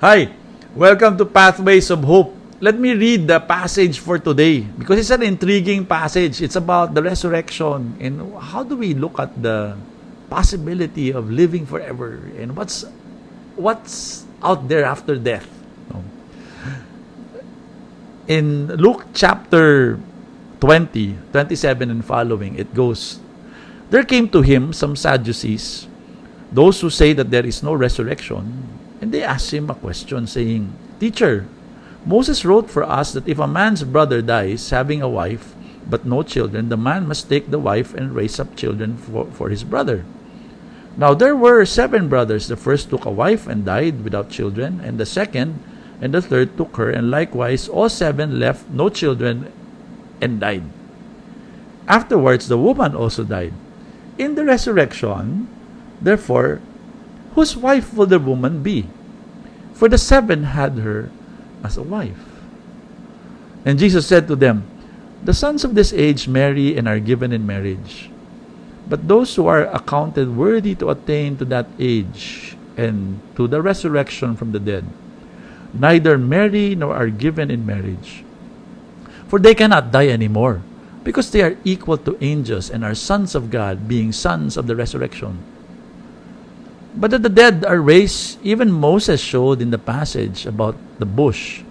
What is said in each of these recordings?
Hi, welcome to Pathways of Hope. Let me read the passage for today because it's an intriguing passage. It's about the resurrection and how do we look at the possibility of living forever and what's out there after death. In Luke chapter 20, 27 and following, it goes, "There came to him some Sadducees, those who say that there is no resurrection, and they asked him a question, saying, 'Teacher, Moses wrote for us that if a man's brother dies, having a wife, but no children, the man must take the wife and raise up children for his brother. Now there were 7 brothers. The first took a wife and died without children, and the second and the third took her, and likewise all 7 left no children and died. Afterwards the woman also died. In the resurrection, therefore, whose wife will the woman be? For the 7 had her as a wife.' And Jesus said to them, 'The sons of this age marry and are given in marriage. But those who are accounted worthy to attain to that age and to the resurrection from the dead, neither marry nor are given in marriage. For they cannot die anymore, because they are equal to angels and are sons of God, being sons of the resurrection. But that the dead are raised, even Moses showed in the passage about the bush,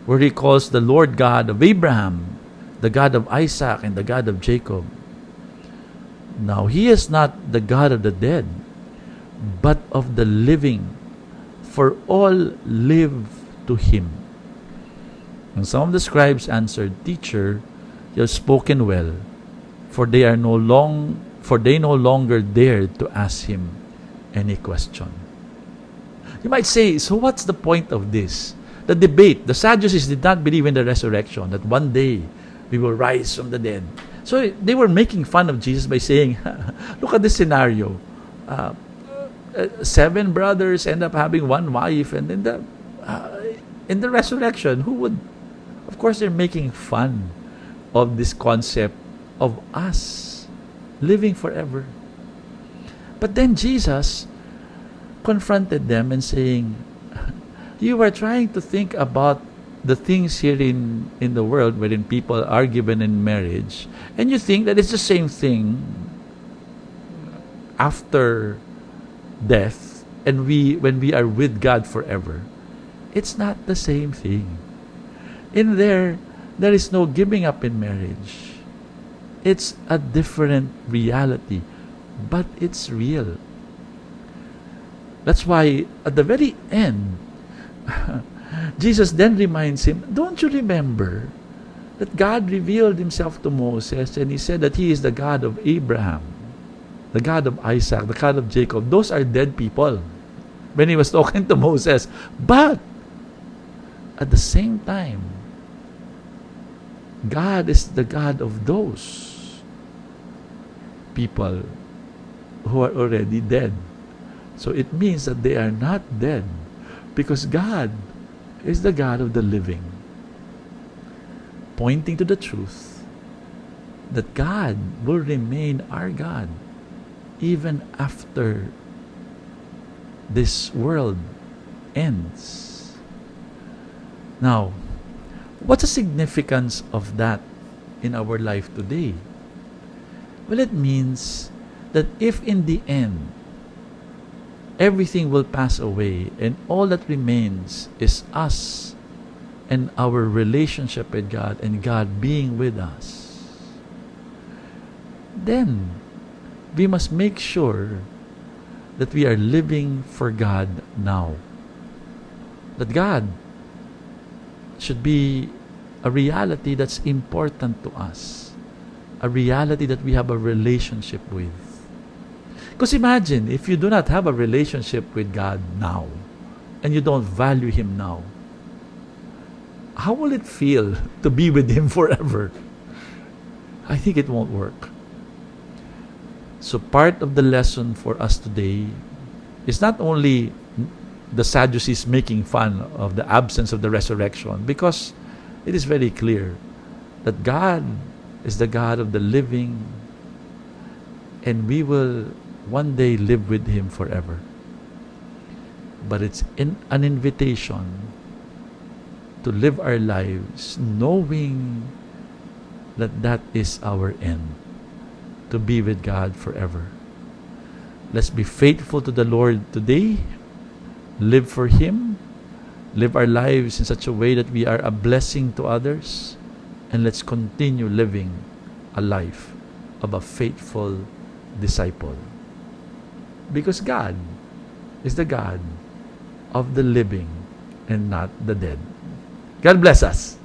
where he calls the Lord God of Abraham, the God of Isaac, and the God of Jacob. Now he is not the God of the dead, but of the living, for all live to him.' And some of the scribes answered, 'Teacher, you have spoken well, for they no longer dared to ask him any question.'" You might say, so what's the point of this? The debate. The Sadducees did not believe in the resurrection, that one day we will rise from the dead. So they were making fun of Jesus by saying, look at this scenario. 7 brothers end up having 1 wife, and in the resurrection, who would? Of course, they're making fun of this concept of us living forever. But then Jesus confronted them and saying, "You are trying to think about the things here in the world wherein people are given in marriage, and you think that it's the same thing after death and when we are with God forever. It's not the same thing. In there is no giving up in marriage. It's a different reality, but it's real. That's why at the very end, Jesus then reminds him, don't you remember that God revealed himself to Moses and he said that he is the God of Abraham, the God of Isaac, the God of Jacob. Those are dead people when he was talking to Moses. But at the same time, God is the God of those people who are already dead. So it means that they are not dead, because God is the God of the living, pointing to the truth that God will remain our God even after this world ends. Now, what's the significance of that in our life today? Well, it means that if in the end everything will pass away and all that remains is us and our relationship with God and God being with us, then we must make sure that we are living for God now. That God should be a reality that's important to us, a reality that we have a relationship with. Because imagine if you do not have a relationship with God now and you don't value him now, how will it feel to be with him forever? I think it won't work. So part of the lesson for us today is not only the Sadducees making fun of the absence of the resurrection, because it is very clear that God is the God of the living, and we will one day live with him forever. but it's an invitation to live our lives knowing that that is our end, to be with God forever. Let's be faithful to the Lord today, live for Him, live our lives in such a way that we are a blessing to others, and let's continue living a life of a faithful disciple. Because God is the God of the living and not the dead. God bless us.